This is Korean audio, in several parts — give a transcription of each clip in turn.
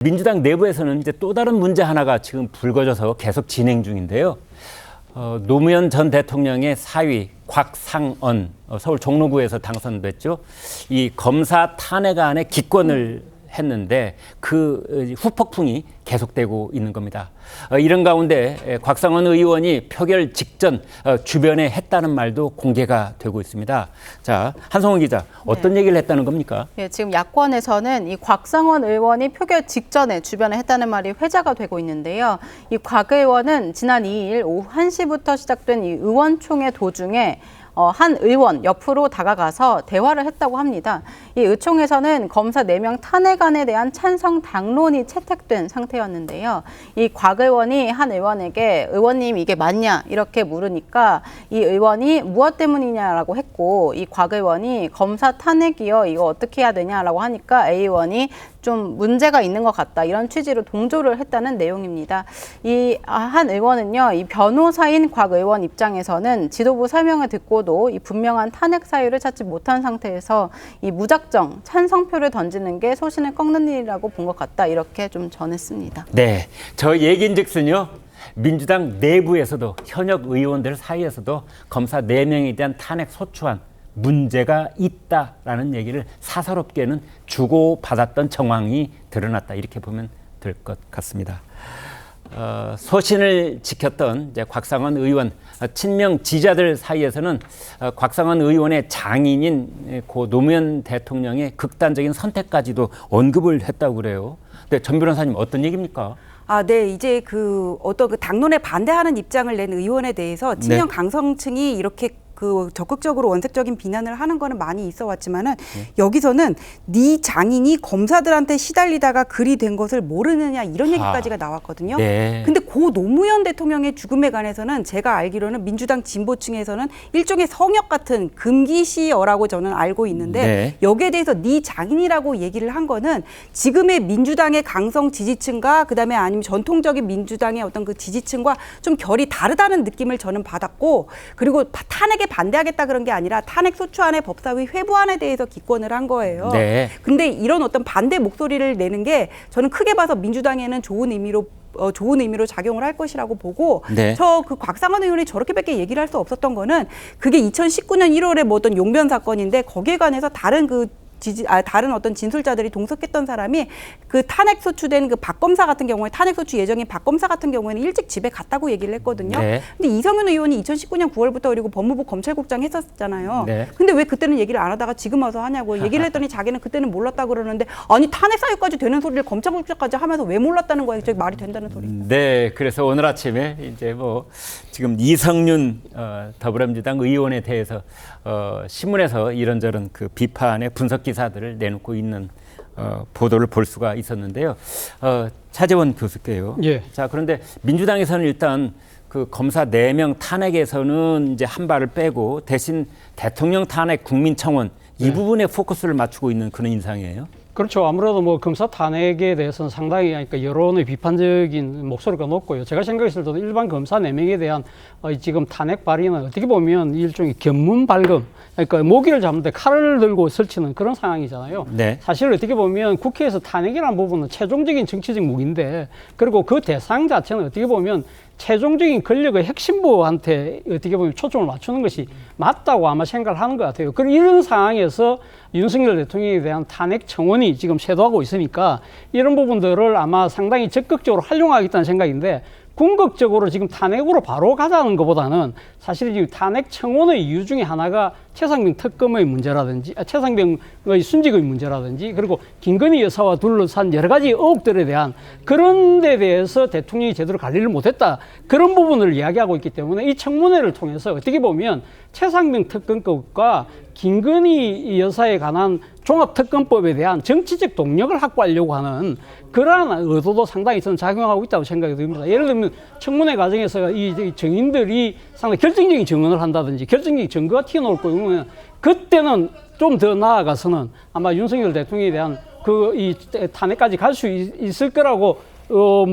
민주당 내부에서는 이제 또 다른 문제 하나가 지금 불거져서 계속 진행 중인데요. 노무현 전 대통령의 사위 곽상언 서울 종로구에서 당선됐죠. 이 검사 탄핵안에 기권을 했는데 그 후폭풍이 계속되고 있는 겁니다. 이런 가운데 곽상언 의원이 표결 직전 주변에 했다는 말도 공개가 되고 있습니다. 자, 한성원 기자, 어떤 얘기를 했다는 겁니까? 네, 지금 야권에서는 이 곽상언 의원이 표결 직전에 주변에 했다는 말이 회자가 되고 있는데요. 이 곽 의원은 지난 2일 오후 1시부터 시작된 이 의원총회 도중에 한 의원 옆으로 다가가서 대화를 했다고 합니다. 이 의총에서는 검사 4명 탄핵안에 대한 찬성 당론이 채택된 상태였는데요. 이 곽 의원이 한 의원에게 의원님 이게 맞냐 이렇게 물으니까 이 의원이 무엇 때문이냐라고 했고 이 곽 의원이 검사 탄핵이요 이거 어떻게 해야 되냐라고 하니까 A 의원이 좀 문제가 있는 것 같다 이런 취지로 동조를 했다는 내용입니다. 이 한 의원은요, 이 변호사인 곽 의원 입장에서는 지도부 설명을 듣고도 이 분명한 탄핵 사유를 찾지 못한 상태에서 이 무작정 찬성표를 던지는 게 소신을 꺾는 일이라고 본 것 같다 이렇게 좀 전했습니다. 네, 저 얘기인즉슨요. 민주당 내부에서도 현역 의원들 사이에서도 검사 4명에 대한 탄핵 소추안 문제가 있다라는 얘기를 사사롭게는 주고받았던 정황이 드러났다 이렇게 보면 될 것 같습니다. 소신을 지켰던 이제 곽상언 의원 친명 지지자들 사이에서는 곽상언 의원의 장인인 고 노무현 대통령의 극단적인 선택까지도 언급을 했다고 그래요. 근데 전 변호사님 어떤 얘기입니까? 네. 이제 어떤 당론에 반대하는 입장을 낸 의원에 대해서 친명 강성층이 이렇게 적극적으로 원색적인 비난을 하는 거는 많이 있어 왔지만은 여기서는 네 장인이 검사들한테 시달리다가 그리 된 것을 모르느냐 이런 얘기까지가 나왔거든요. 네. 근데 고 노무현 대통령의 죽음에 관해서는 제가 알기로는 민주당 진보층에서는 일종의 성역 같은 금기시어라고 저는 알고 있는데 여기에 대해서 네 장인이라고 얘기를 한 거는 지금의 민주당의 강성 지지층과 그다음에 아니면 전통적인 민주당의 어떤 그 지지층과 좀 결이 다르다는 느낌을 저는 받았고 그리고 탄핵에 반대하겠다 그런 게 아니라 탄핵 소추안의 법사위 회부안에 대해서 기권을 한 거예요. 근데 이런 어떤 반대 목소리를 내는 게 저는 크게 봐서 민주당에는 좋은 의미로 작용을 할 것이라고 보고 저 그 곽상언 의원이 저렇게밖에 얘기를 할 수 없었던 거는 그게 2019년 1월에 뭐 어떤 용변 사건인데 거기에 관해서 다른 어떤 진술자들이 동석했던 사람이 그 탄핵 소추된 그 박 검사 같은 경우에 탄핵 소추 예정인 박 검사 같은 경우에는 일찍 집에 갔다고 얘기를 했거든요. 근데 이성윤 의원이 2019년 9월부터 그리고 법무부 검찰국장 했었잖아요. 근데 왜 그때는 얘기를 안 하다가 지금 와서 하냐고 얘기를 했더니 자기는 그때는 몰랐다 그러는데 아니 탄핵 사유까지 되는 소리를 검찰국장까지 하면서 왜 몰랐다는 거예요? 저기 말이 된다는 소리입니다. 네, 그래서 오늘 아침에 이제 지금 이성윤 더불어민주당 의원에 대해서 신문에서 이런저런 그 비판의 분석 기사들을 내놓고 있는 보도를 볼 수가 있었는데요. 차재원 교수께요. 자, 그런데 민주당에서는 일단 그 검사 4명 탄핵에서는 이제 한 발을 빼고 대신 대통령 탄핵 국민청원 이 부분에 포커스를 맞추고 있는 그런 인상이에요. 그렇죠. 아무래도 검사 탄핵에 대해서는 상당히 그러니까 여론의 비판적인 목소리가 높고요. 제가 생각했을 때도 일반 검사 4명에 대한 지금 탄핵 발의는 어떻게 보면 일종의 견문 발금, 그러니까 모기를 잡는데 칼을 들고 설치는 그런 상황이잖아요. 사실 어떻게 보면 국회에서 탄핵이라는 부분은 최종적인 정치적 무기인데 그리고 그 대상 자체는 어떻게 보면 최종적인 권력의 핵심부한테 어떻게 보면 초점을 맞추는 것이 맞다고 아마 생각을 하는 것 같아요. 그리고 이런 상황에서 윤석열 대통령에 대한 탄핵 청원이 지금 쇄도하고 있으니까 이런 부분들을 아마 상당히 적극적으로 활용하겠다는 생각인데 궁극적으로 지금 탄핵으로 바로 가자는 것보다는 사실 지금 탄핵 청원의 이유 중에 하나가 최상병 특검의 문제라든지 최상병의 순직의 문제라든지 그리고 김건희 여사와 둘러싼 여러 가지 의혹들에 대한 그런 데 대해서 대통령이 제대로 관리를 못했다 그런 부분을 이야기하고 있기 때문에 이 청문회를 통해서 어떻게 보면 최상병 특검법과 김건희 여사에 관한 종합특검법에 대한 정치적 동력을 확보하려고 하는 그러한 의도도 상당히 저는 작용하고 있다고 생각이 듭니다. 예를 들면 청문회 과정에서 이 증인들이 상당히 결정적인 증언을 한다든지 결정적인 증거가 튀어나올 거면 그때는 좀 더 나아가서는 아마 윤석열 대통령에 대한 이 탄핵까지 갈 수 있을 거라고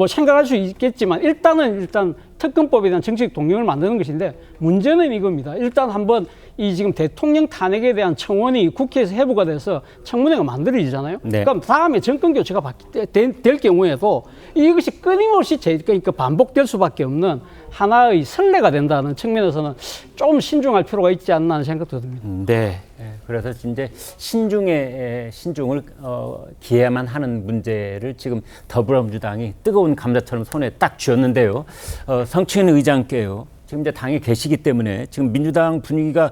생각할 수 있겠지만 일단 특검법에 대한 정치적 동력을 만드는 것인데 문제는 이겁니다. 일단 한번 이 지금 대통령 탄핵에 대한 청원이 국회에서 회부가 돼서 청문회가 만들어지잖아요. 네. 그럼 다음에 정권 교체가 될 경우에도 이것이 끊임없이 그러니까 반복될 수밖에 없는 하나의 선례가 된다는 측면에서는 좀 신중할 필요가 있지 않나 하는 생각도 듭니다. 네. 그래서 이제 신중을 기해야만 하는 문제를 지금 더불어민주당이 뜨거운 감자처럼 손에 딱 쥐었는데요. 성추인 의장께요. 지금 이제 당에 계시기 때문에 지금 민주당 분위기가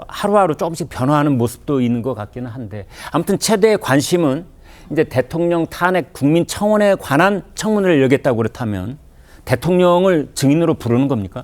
하루하루 조금씩 변화하는 모습도 있는 것 같기는 한데 아무튼 최대의 관심은 이제 대통령 탄핵 국민청원에 관한 청문회를 열겠다고 그렇다면 대통령을 증인으로 부르는 겁니까?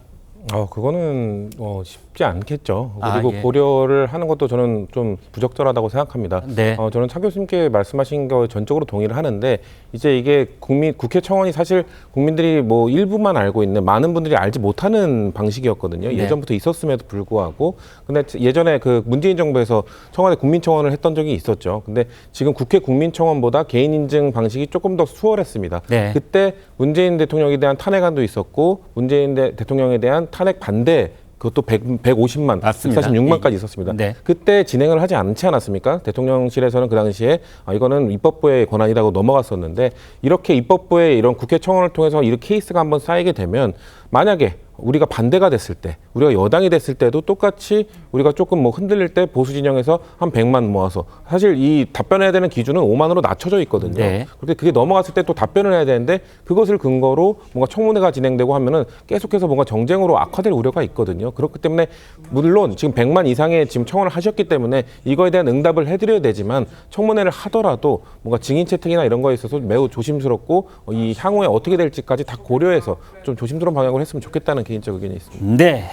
그거는 쉽지 않겠죠. 아, 그리고 예. 고려를 하는 것도 저는 좀 부적절하다고 생각합니다. 네. 저는 차 교수님께 말씀하신 거 전적으로 동의를 하는데 이제 이게 국회 청원이 사실 국민들이 뭐 일부만 알고 있는 많은 분들이 알지 못하는 방식이었거든요. 네. 예전부터 있었음에도 불구하고 근데 예전에 그 문재인 정부에서 청와대 국민청원을 했던 적이 있었죠. 근데 지금 국회 국민청원보다 개인 인증 방식이 조금 더 수월했습니다. 네. 그때 문재인 대통령에 대한 탄핵안도 있었고 문재인 대통령에 대한 탄핵 반대 그것도 150만, 맞습니다. 146만까지 있었습니다. 네. 그때 진행을 하지 않지 않았습니까? 대통령실에서는 그 당시에 이거는 입법부의 권한이라고 넘어갔었는데 이렇게 입법부의 이런 국회 청원을 통해서 이 케이스가 한번 쌓이게 되면 만약에 우리가 반대가 됐을 때, 우리가 여당이 됐을 때도 똑같이 우리가 조금 뭐 흔들릴 때 보수 진영에서 한 100만 모아서 사실 이 답변해야 되는 기준은 5만으로 낮춰져 있거든요. 네. 그런데 그게 넘어갔을 때 또 답변을 해야 되는데 그것을 근거로 뭔가 청문회가 진행되고 하면은 계속해서 뭔가 정쟁으로 악화될 우려가 있거든요. 그렇기 때문에 물론 지금 100만 이상의 지금 청원을 하셨기 때문에 이거에 대한 응답을 해드려야 되지만 청문회를 하더라도 뭔가 증인 채택이나 이런 거에 있어서 매우 조심스럽고 이 향후에 어떻게 될지까지 다 고려해서 좀 조심스러운 방향으로 했으면 좋겠다는 개인적 의견이 있습니다. 네.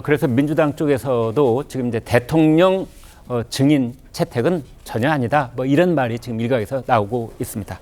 그래서 민주당 쪽에서도 지금 이제 대통령 증인 채택은 전혀 아니다. 뭐 이런 말이 지금 일각에서 나오고 있습니다.